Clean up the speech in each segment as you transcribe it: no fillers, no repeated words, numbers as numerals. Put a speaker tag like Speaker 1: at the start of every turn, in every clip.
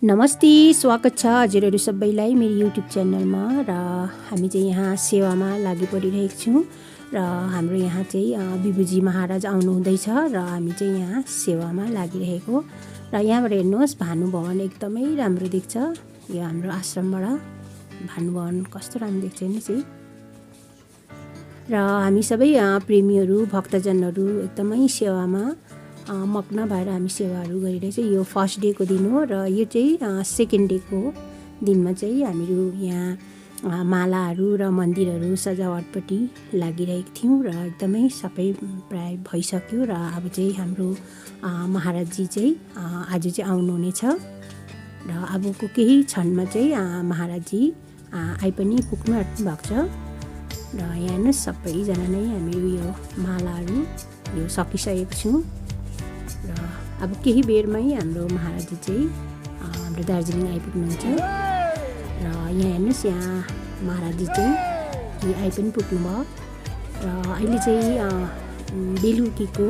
Speaker 1: नमस्ते, स्वागत छ हजुरहरू सबैलाई मेरो युट्युब च्यानलमा। र हामी चाहिँ यहाँ सेवामा लागि परिरहेको छौँ र हाम्रो यहाँ चाहिँ विभुजी महाराज आउनुहुँदैछ र हामी चाहिँ यहाँ सेवामा लागिरहेको। र यहाँबाट हेर्नुहोस्, भानुभवन एकदमै राम्रो देख्छ। यो हाम्रो आश्रमबाट भानुभवन कस्तो राम्रो देख्छ हेर्नुहोस् है। र हामी सबै प्रेमीहरू भक्तजनहरू एकदमै सेवामा मग्न भएर हामी सेवाहरू गरिरहेछ। यो फर्स्ट डेको दिन हो र यो चाहिँ सेकेन्ड डेको दिनमा चाहिँ हामीहरू यहाँ मालाहरू र मन्दिरहरू सजावटपट्टि लागिरहेको थियौँ र एकदमै सबै प्राय भइसक्यो। र अब चाहिँ हाम्रो महाराजजी चाहिँ आज चाहिँ आउनुहुनेछ र अबको केही क्षणमा चाहिँ महाराजजी आइ पनि पुग्नु आँट्नु भएको छ। र यहाँ हेर्नुहोस्, सबैजना नै हामीहरू यो मालाहरू यो सकिसकेको छौँ र अब केही बेरमै हाम्रो महाराजजी चाहिँ हाम्रो दार्जिलिङ आइपुग्नुहुन्छ। र यहाँ हेर्नुहोस्, यहाँ महाराजजी चाहिँ आइ पनि पुग्नुभयो र अहिले चाहिँ बेलुकीको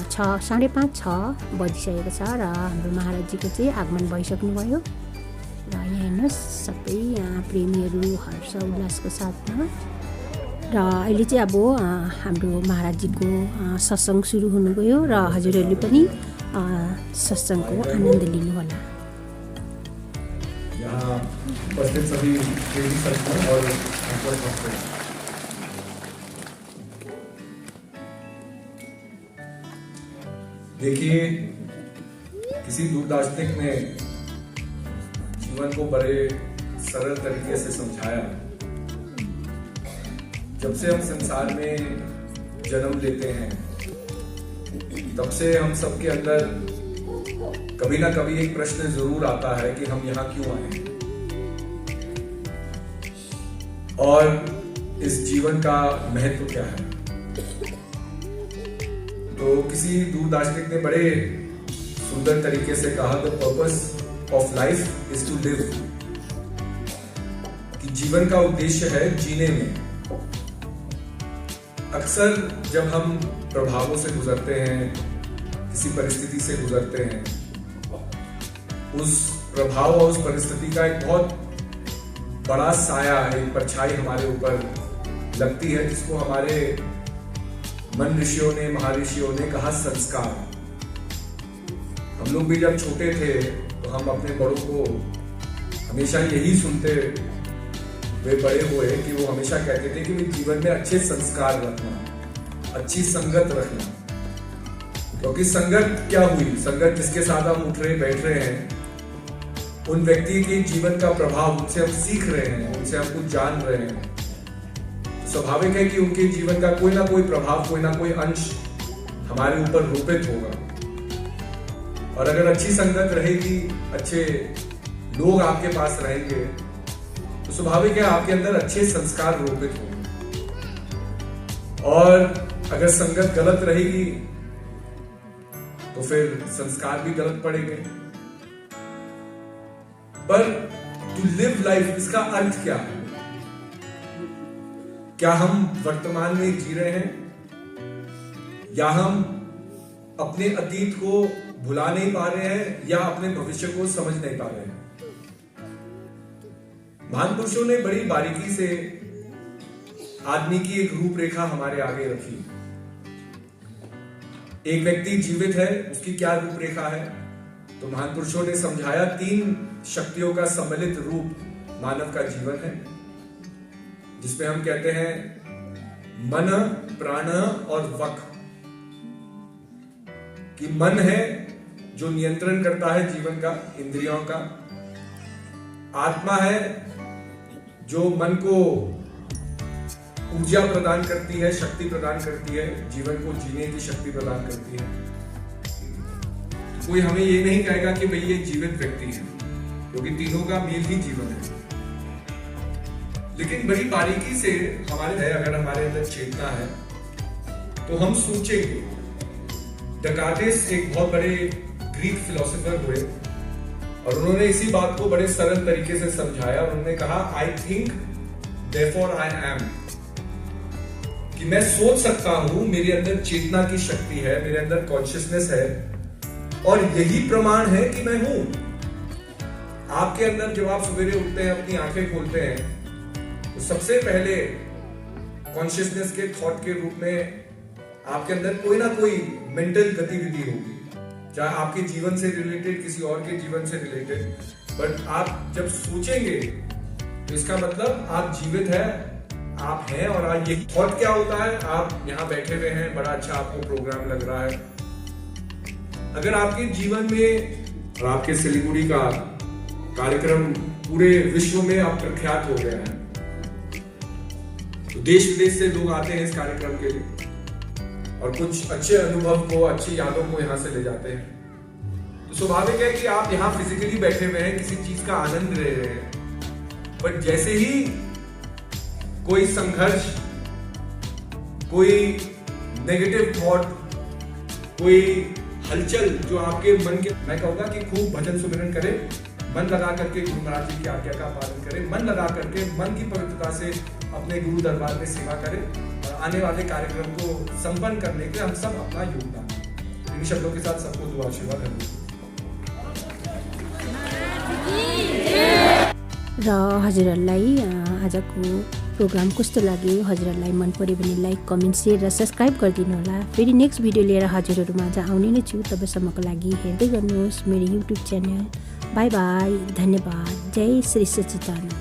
Speaker 1: 5:30-6 बजिसकेको छ र हाम्रो महाराजजीको चाहिँ आगमन भइसक्नुभयो। र यहाँ हेर्नुहोस्, सबै यहाँ प्रेमीहरू हर्ष उल्लासको साथमा। र अहिले चाहिँ अब हाम्रो महाराजजीको सत्सङ्ग सुरु हुनु गयो र हजुरहरूले पनि सत्सङ्गको आनन्द लिनुहोला।
Speaker 2: यहाँ उपस्थित सबै प्रेमी संगठन और देखिए, किसी दूरदार्शनिक ने जीवन को बड़े सरल तरीके से समझाया। जब से हम संसार में जन्म लेते हैं तब से हम सबके अंदर कभी ना कभी एक प्रश्न जरूर आता है कि हम यहाँ क्यों आए हैं और इस जीवन का महत्व क्या है। तो किसी दूरदार्शनिक ने बड़े सुंदर तरीके से कहा, the purpose of life is to live, कि जीवन का उद्देश्य है जीने में। अक्सर जब हम प्रभावों से गुजरते हैं, किसी परिस्थिति से गुजरते हैं, उस प्रभाव और उस परिस्थिति का एक बहुत बड़ा साया, एक परछाई हमारे ऊपर लगती है, जिसको हमारे मन ऋषियों ने, महर्षियों ने कहा संस्कार। हम लोग भी जब छोटे थे तो हम अपने बड़ों को हमेशा यही सुनते वे बड़े हुए कि वो हमेशा कहते थे कि वे जीवन में अच्छे संस्कार रखना, अच्छी संगत रखना। क्योंकि संगत क्या हुई, संगत जिसके साथ हम उठ रहे बैठ रहे हैं, उन व्यक्ति के जीवन का प्रभाव, उनसे हम सीख रहे हैं, उनसे हम कुछ जान रहे हैं। तो स्वाभाविक है कि उनके जीवन का कोई ना कोई प्रभाव, कोई ना कोई अंश हमारे ऊपर रोपित होगा। और अगर अच्छी संगत रहेगी, अच्छे लोग आपके पास रहेंगे, तो स्वाभाविक है आपके अंदर अच्छे संस्कार रोपित होंगे। और अगर संगत गलत रहेगी तो फिर संस्कार भी गलत पड़ेंगे। पर टू लिव लाइफ, इसका अर्थ क्या है? क्या हम वर्तमान में जी रहे हैं या हम अपने अतीत को भुला नहीं पा रहे हैं या अपने भविष्य को समझ नहीं पा रहे हैं? महान पुरुषों ने बड़ी बारीकी से आदमी की एक रूपरेखा हमारे आगे रखी। एक व्यक्ति जीवित है, उसकी क्या रूपरेखा है? तो महान पुरुषों ने समझाया, 3 शक्तियों का सम्मिलित रूप मानव का जीवन है, जिसमें हम कहते हैं मन, प्राण और वक। कि मन है जो नियंत्रण करता है जीवन का, इंद्रियों का। आत्मा है जो मन को ऊर्जा प्रदान करती है, शक्ति प्रदान करती है, जीवन को जीने की शक्ति प्रदान करती है। कोई हमें ये नहीं कहेगा कि भाई ये जीवित व्यक्ति है, क्योंकि तीनों का मेल ही जीवन है। लेकिन बड़ी बारीकी से हमारे है, अगर हमारे अंदर चेतना है तो हम सोचेंगे। डेकार्टेस एक बहुत बड़े ग्रीक फिलोसोफर हुए और उन्होंने इसी बात को बड़े सरल तरीके से समझाया। उन्होंने कहा, I think therefore I am, कि मैं सोच सकता हूं, मेरे अंदर चेतना की शक्ति है, मेरे अंदर कॉन्शियसनेस है, और यही प्रमाण है कि मैं हूं। आपके अंदर जब आप सवेरे उठते हैं, अपनी आंखें खोलते हैं, तो सबसे पहले कॉन्शियसनेस के थॉट के रूप में आपके अंदर कोई ना कोई मेंटल गतिविधि होगी, चाहे आपके जीवन से रिलेटेड, किसी और के जीवन से रिलेटेड। बट आप जब सोचेंगे तो इसका मतलब आप जीवित हैं, आप हैं। और आज यही थॉट क्या होता है, आप यहाँ बैठे हुए हैं, बड़ा अच्छा आपको प्रोग्राम लग रहा है। अगर आपके जीवन में और आपके सिलीगुड़ी का कार्यक्रम पूरे विश्व में आप प्रख्यात हो गया है, तो देश विदेश से लोग आते हैं इस कार्यक्रम के लिए और कुछ अच्छे अनुभव को, अच्छी यादों को यहाँ से ले जाते हैं। तो स्वाभाविक है कि आप यहाँ फिजिकली बैठे हुए हैं, किसी चीज का आनंद ले रहे हैं, बट जैसे ही कोई संघर्ष, कोई नेगेटिव थॉट, कोई हलचल जो आपके मन के, मैं कहूंगा कि खूब भजन सुमिरन करें, मन लगा करके गुरु महाराज जी की आज्ञा का पालन करें, मन लगा करके मन की पवित्रता से अपने गुरु दरबार में सेवा करें और आने वाले कार्यक्रम को संपन्न करने के हम सब अपना योगदान दें। इन शब्दों के साथ सबको दुआ आशीर्वाद करें।
Speaker 1: र हजुरहरूलाई आजको प्रोग्राम कस्तो लाग्यो, हजुरहरूलाई मन पर्यो भने लाइक, कमेन्ट, सेयर र सब्सक्राइब गरिदिनु होला। फेरि नेक्स्ट भिडियो लिएर हजुरहरूमा आज आउने नै छु। तबसम्मको लागि हेर्दै गर्नुहोस् मेरो युट्युब च्यानल। बाई बाई, धन्यवाद। जय श्री सच्चिदानन्द।